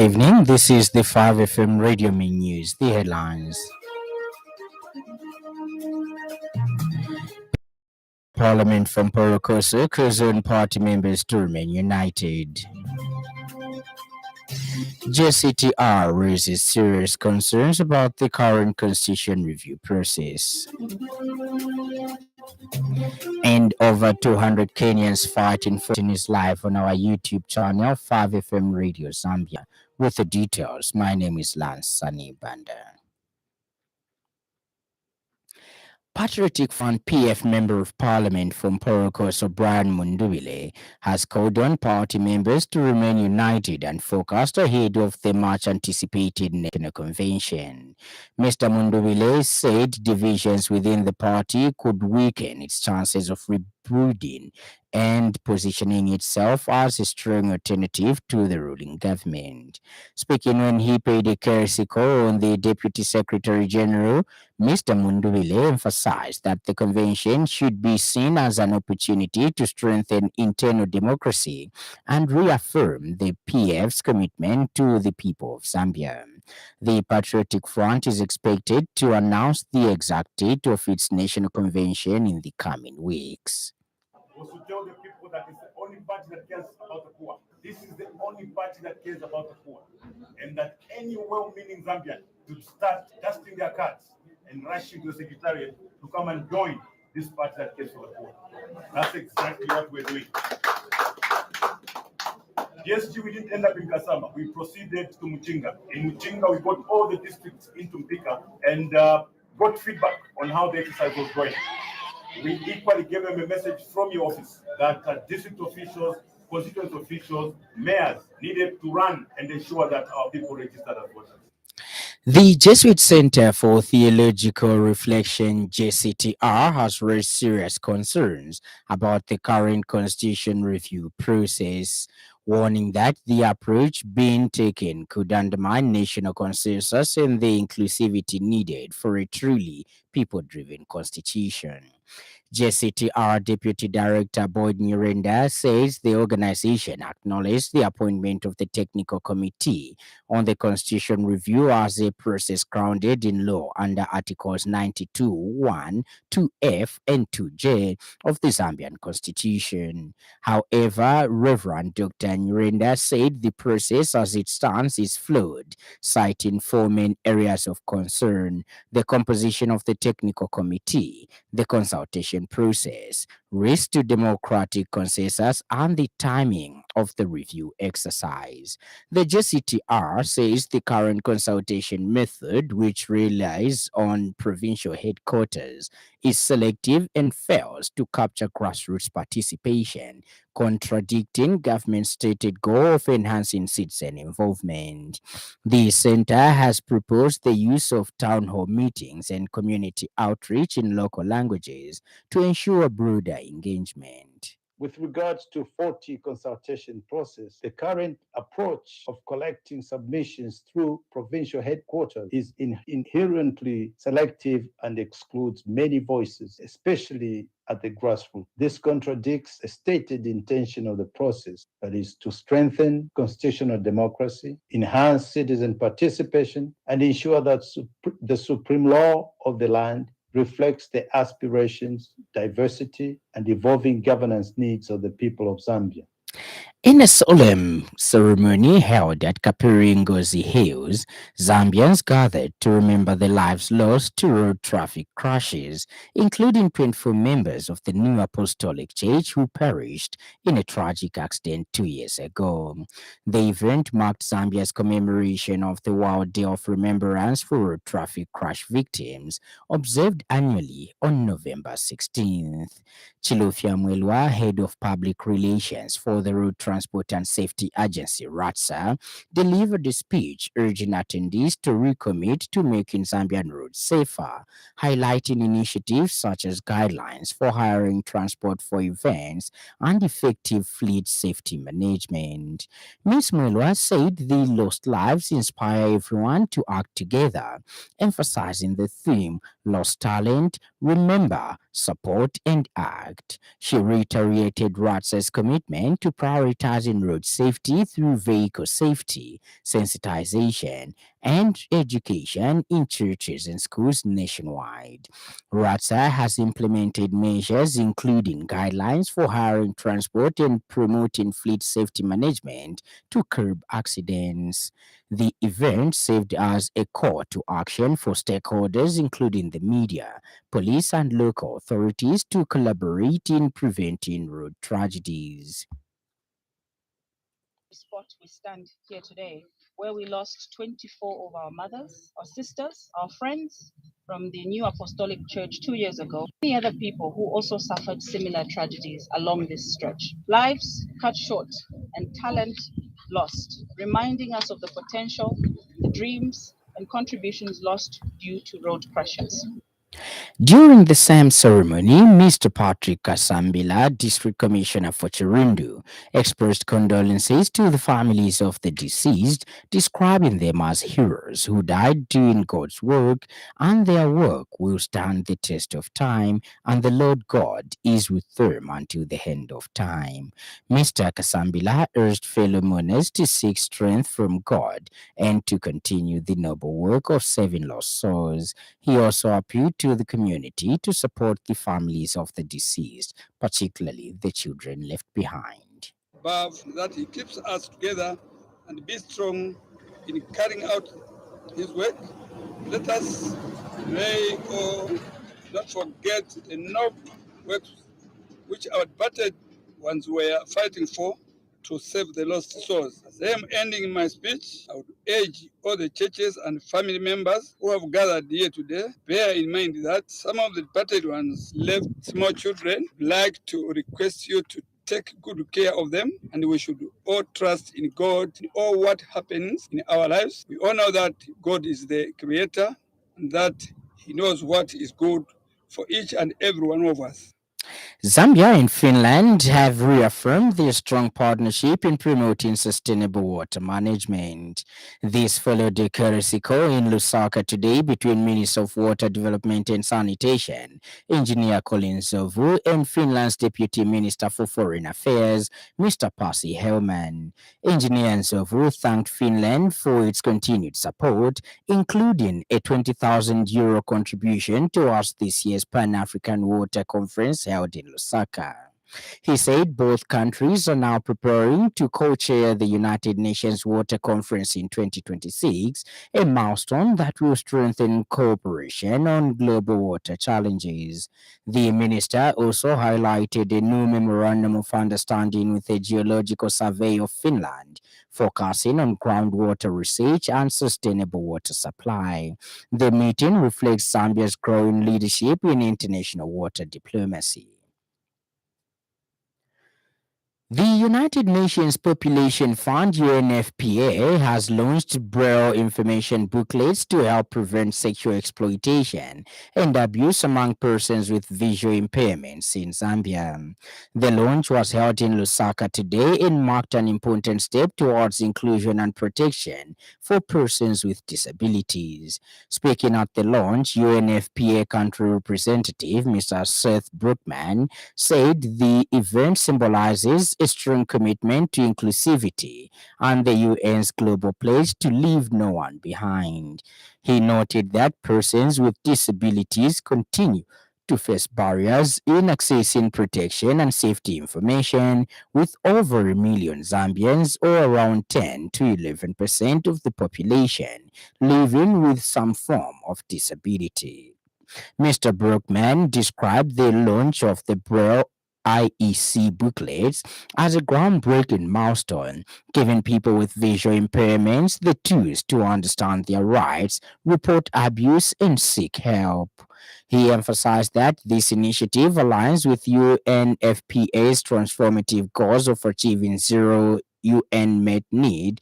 Evening, this is the 5FM Radio Main News. The headlines. Parliament from Porokoso calls on party members to remain united. JCTR raises serious concerns about the current constitution review process. And over 200 Kenyans fighting for is live on our YouTube channel 5FM Radio Zambia. With the details, my name is Lance Sannie. Patriotic Front PF Member of Parliament from Porokoso Brian Mundubile has called on party members to remain united and focused ahead of the much anticipated national convention. Mr. Mundubile said divisions within the party could weaken its chances of rebrooding and positioning itself as a strong alternative to the ruling government. Speaking when he paid a courtesy call on the Deputy Secretary General, Mr. Mundubile emphasized that the convention should be seen as an opportunity to strengthen internal democracy and reaffirm the PF's commitment to the people of Zambia. The Patriotic Front is expected to announce the exact date of its national convention in the coming weeks. Was to tell the people that it's the only party that cares about the poor. This is the only party that cares about the poor. And that any well-meaning Zambian to start dusting their cards and rushing to the secretariat to come and join this party that cares for the poor. That's exactly what we're doing. Yes, we didn't end up in Kasama. We proceeded to Muchinga. In Muchinga, we got all the districts into Mpika and got feedback on how the exercise was going. We equally gave them a message from your office that district officials, constituent officials, mayors needed to run and ensure that our people registered as voters. The Jesuit Center for Theological Reflection, JCTR, has raised serious concerns about the current constitution review process, warning that the approach being taken could undermine national consensus and the inclusivity needed for a truly people-driven constitution. JCTR Deputy Director Boyd Nyirenda says the organization acknowledged the appointment of the Technical Committee on the Constitution Review as a process grounded in law under Articles 92, 1, 2F, and 2J of the Zambian Constitution. However, Reverend Dr. Nyirenda said the process as it stands is flawed, citing four main areas of concern: the composition of the Technical Committee, the consultation process, risk to democratic consensus, and the timing of the review exercise. The JCTR says the current consultation method, which relies on provincial headquarters, is selective and fails to capture grassroots participation, contradicting government's stated goal of enhancing citizen involvement. The center has proposed the use of town hall meetings and community outreach in local languages to ensure broader engagement. With regards to 40 consultation process, the current approach of collecting submissions through provincial headquarters is inherently selective and excludes many voices, especially at the grassroots. This contradicts the stated intention of the process, that is to strengthen constitutional democracy, enhance citizen participation, and ensure that the supreme law of the land reflects the aspirations, diversity, and evolving governance needs of the people of Zambia. In a solemn ceremony held at Kapiri Ngozi Hills, Zambians gathered to remember the lives lost to road traffic crashes, including 24 members of the New Apostolic Church who perished in a tragic accident 2 years ago. The event marked Zambia's commemoration of the World Day of Remembrance for Road Traffic Crash Victims, observed annually on November 16th. Chilufya Mwelwa, head of public relations for the Road Transport and Safety Agency, RATSA, delivered a speech urging attendees to recommit to making Zambian roads safer, highlighting initiatives such as guidelines for hiring transport for events and effective fleet safety management. Ms. Mwelwa said the lost lives inspire everyone to act together, emphasizing the theme "Lost Talent, Remember, support, and act. She reiterated RATSA's commitment to prioritizing road safety through vehicle safety, sensitization, and education in churches and schools nationwide. RATSA has implemented measures including guidelines for hiring transport and promoting fleet safety management to curb accidents. The event served as a call to action for stakeholders, including the media, police, and local authorities, to collaborate in preventing road tragedies. Spot we stand here today, where we lost 24 of our mothers, our sisters, our friends from the New Apostolic Church 2 years ago. Many other people who also suffered similar tragedies along this stretch. Lives cut short and talent lost, reminding us of the potential, the dreams, and contributions lost due to road crashes. During the same ceremony, Mr. Patrick Kasambila, District Commissioner for Chirundu, expressed condolences to the families of the deceased, describing them as heroes who died doing God's work, and their work will stand the test of time, and the Lord God is with them until the end of time. Mr. Kasambila urged fellow mourners to seek strength from God and to continue the noble work of saving lost souls. He also appealed to the community to support the families of the deceased, particularly the children left behind. Above that he keeps us together and be strong in carrying out his work. Let us may not forget the noble work which our departed ones were fighting for to save the lost souls. As I am ending my speech, I would urge all the churches and family members who have gathered here today, bear in mind that some of the departed ones left small children. I'd like to request you to take good care of them, and we should all trust in God in all what happens in our lives. We all know that God is the creator and that he knows what is good for each and every one of us. Zambia and Finland have reaffirmed their strong partnership in promoting sustainable water management. This followed the courtesy call in Lusaka today between Minister of Water Development and Sanitation, Engineer Colin Zovu, and Finland's Deputy Minister for Foreign Affairs, Mr. Pasi Helman. Engineer Zovu thanked Finland for its continued support, including a €20,000 contribution towards this year's Pan-African Water Conference held in Lusaka. He said both countries are now preparing to co-chair the United Nations Water Conference in 2026, a milestone that will strengthen cooperation on global water challenges. The minister also highlighted a new memorandum of understanding with the Geological Survey of Finland, focusing on groundwater research and sustainable water supply. The meeting reflects Zambia's growing leadership in international water diplomacy. The United Nations Population Fund (UNFPA) has launched Braille information booklets to help prevent sexual exploitation and abuse among persons with visual impairments in Zambia. The launch was held in Lusaka today and marked an important step towards inclusion and protection for persons with disabilities. Speaking at the launch, UNFPA country representative Mr. Seth Brookman said the event symbolizes a strong commitment to inclusivity and the UN's global pledge to leave no one behind. He noted that persons with disabilities continue to face barriers in accessing protection and safety information, with over a million Zambians, or around 10 to 11% of the population, living with some form of disability. Mr. Brookman described the launch of the Braille IEC booklets as a groundbreaking milestone, giving people with visual impairments the tools to understand their rights, report abuse, and seek help. He emphasized that this initiative aligns with UNFPA's transformative goals of achieving zero UN met need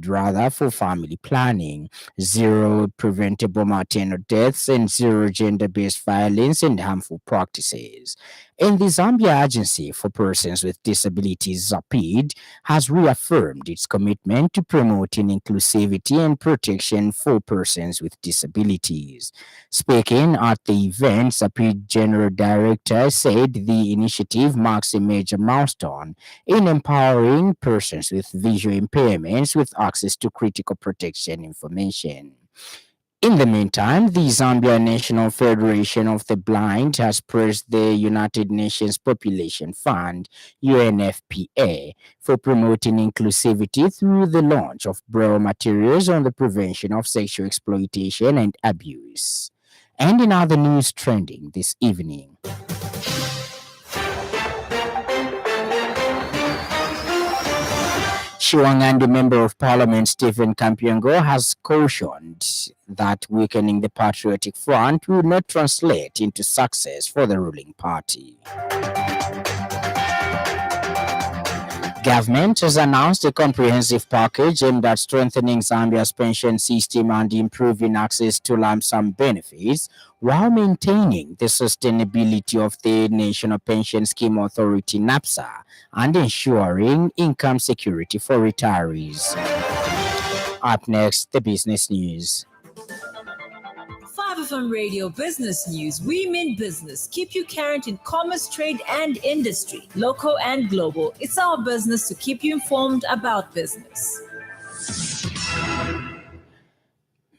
rather for family planning, zero preventable maternal deaths, and zero gender based violence and harmful practices. And the Zambia Agency for Persons with Disabilities, ZAPID, has reaffirmed its commitment to promoting inclusivity and protection for persons with disabilities. Speaking at the event, ZAPID General Director said the initiative marks a major milestone in empowering persons with visual impairments with access to critical protection information. In the meantime, the Zambia National Federation of the Blind has praised the United Nations Population Fund, UNFPA, for promoting inclusivity through the launch of Braille materials on the prevention of sexual exploitation and abuse. And in other news trending this evening, Shiwangandi Member of Parliament Stephen Kampiongo has cautioned that weakening the Patriotic Front will not translate into success for the ruling party. Government has announced a comprehensive package aimed at strengthening Zambia's pension system and improving access to lump sum benefits while maintaining the sustainability of the National Pension Scheme Authority (NAPSA) and ensuring income security for retirees. Up next, the business news. 5FM Radio Business News. We mean business. Keep you current in commerce, trade, and industry, local and global. It's our business to keep you informed about business.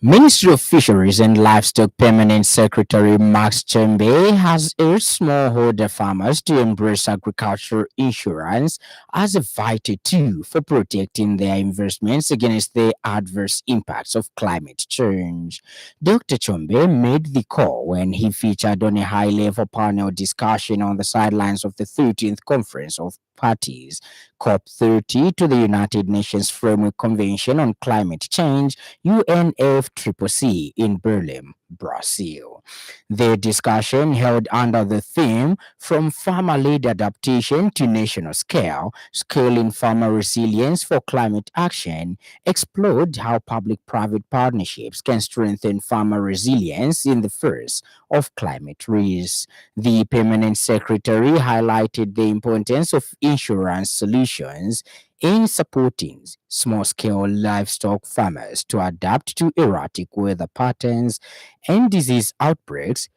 Ministry of Fisheries and Livestock Permanent Secretary Max Chembe has urged smallholder farmers to embrace agricultural insurance as a vital tool for protecting their investments against the adverse impacts of climate change. Dr. Chembe made the call when he featured on a high-level panel discussion on the sidelines of the 13th Conference of Parties, COP30, to the United Nations Framework Convention on Climate Change, UNFCCC, in Berlin, Brazil. The discussion, held under the theme From Farmer-Led Adaptation to National Scale, Scaling Farmer Resilience for Climate Action, explored how public-private partnerships can strengthen farmer resilience in the face of climate risks. The permanent secretary highlighted the importance of insurance solutions in supporting small-scale livestock farmers to adapt to erratic weather patterns and disease outbreaks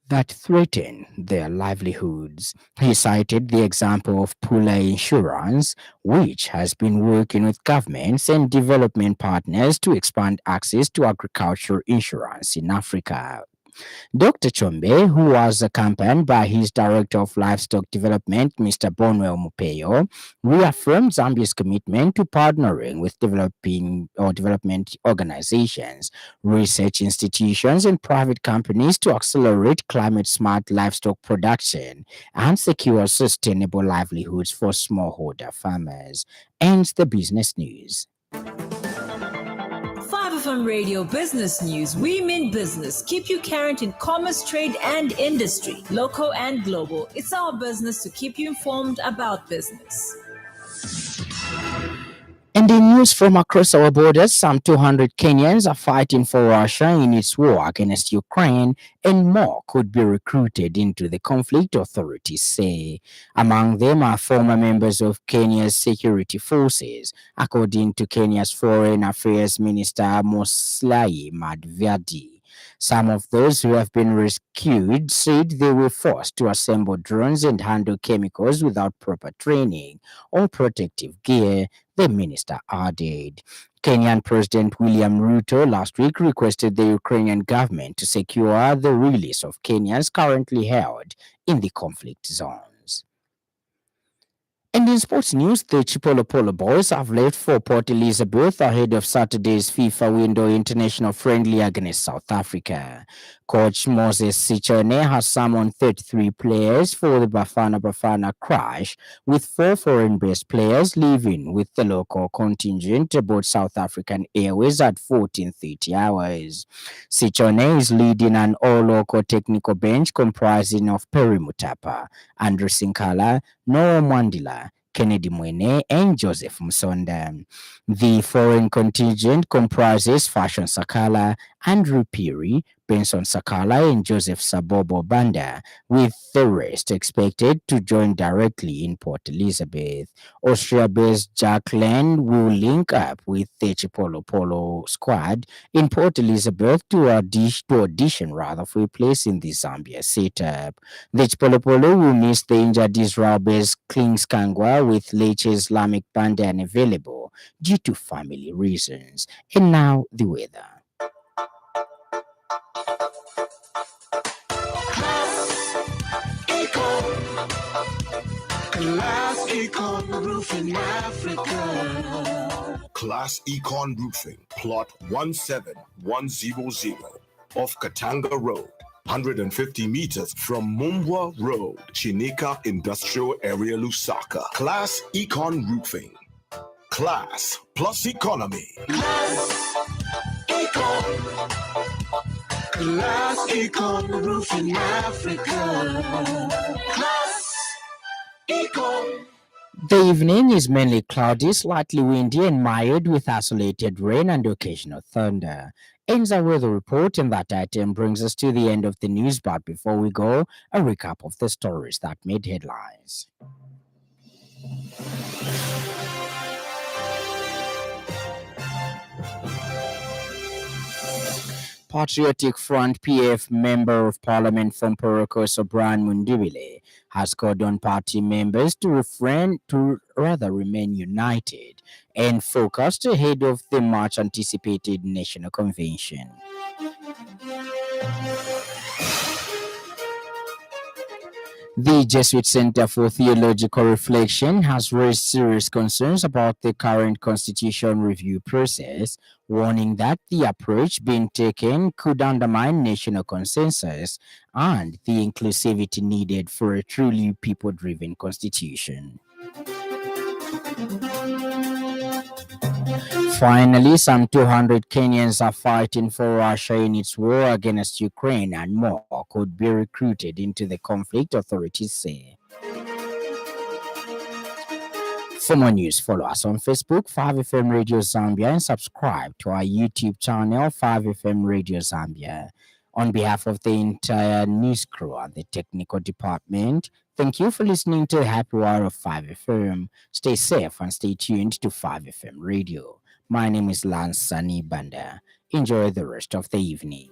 that threaten their livelihoods. He cited the example of Pula Insurance, which has been working with governments and development partners to expand access to agricultural insurance in Africa. Dr. Chombe, who was accompanied by his Director of Livestock Development, Mr. Bonwell Mupeyo, reaffirmed Zambia's commitment to partnering with development organizations, research institutions, and private companies to accelerate climate-smart livestock production and secure sustainable livelihoods for smallholder farmers. Ends the business news. 5FM Radio Business News. We mean business. Keep you current in commerce, trade, and industry, local and global. It's our business to keep you informed about business. And in news from across our borders, some 200 Kenyans are fighting for Russia in its war against Ukraine, and more could be recruited into the conflict, authorities say. Among them are former members of Kenya's security forces, according to Kenya's Foreign Affairs Minister Musalia Mudavadi. Some of those who have been rescued said they were forced to assemble drones and handle chemicals without proper training or protective gear, the minister added. Kenyan President William Ruto last week requested the Ukrainian government to secure the release of Kenyans currently held in the conflict zones. And in sports news, the Chipolo Polo boys have left for Port Elizabeth ahead of Saturday's FIFA Window International friendly against South Africa. Coach Moses Sichone has summoned 33 players for the Bafana Bafana crash, with 4 foreign-based players leaving with the local contingent aboard South African Airways at 14:30 hours. Sichone is leading an all-local technical bench comprising of Perry Mutapa, Andrew Sinkala, Noah Mwandila, Kennedy Mwene, and Joseph Musonda. The foreign contingent comprises Fashion Sakala, Andrew Peary, Benson Sakala and Joseph Sabobo Banda, with the rest expected to join directly in Port Elizabeth. Austria-based Jack Land will link up with the Chipolo Polo squad in Port Elizabeth to audition for a place in the Zambia setup. The Chipolo Polo will miss the injured Israel-based Klings Kangwa with Leche Islamic Banda unavailable due to family reasons. And now the weather. Class Econ Roofing Africa. Class Econ Roofing, plot 17100 off Katanga Road, 150 meters from Mumbwa Road, Chinika Industrial Area, Lusaka. Class Econ Roofing. Class plus economy. Class Econ. Class Econ Roofing Africa. Class Econ. The evening is mainly cloudy, slightly windy, and mild with isolated rain and occasional thunder. Ends our weather report, and that item brings us to the end of the news. But before we go, a recap of the stories that made headlines. Patriotic Front PF member of Parliament from Porokoso Brian Mundibile has called on party members to remain united and focused ahead of the much anticipated national convention. The Jesuit Center for Theological Reflection has raised serious concerns about the current constitution review process, warning that the approach being taken could undermine national consensus and the inclusivity needed for a truly people-driven constitution. Finally, some 200 Kenyans are fighting for Russia in its war against Ukraine, and more could be recruited into the conflict, authorities say. For more news, follow us on Facebook, 5FM Radio Zambia, and subscribe to our YouTube channel, 5FM Radio Zambia. On behalf of the entire news crew and the technical department, thank you for listening to Happy Hour of 5FM. Stay safe and stay tuned to 5FM Radio. My name is Lance Sannie Banda. Enjoy the rest of the evening.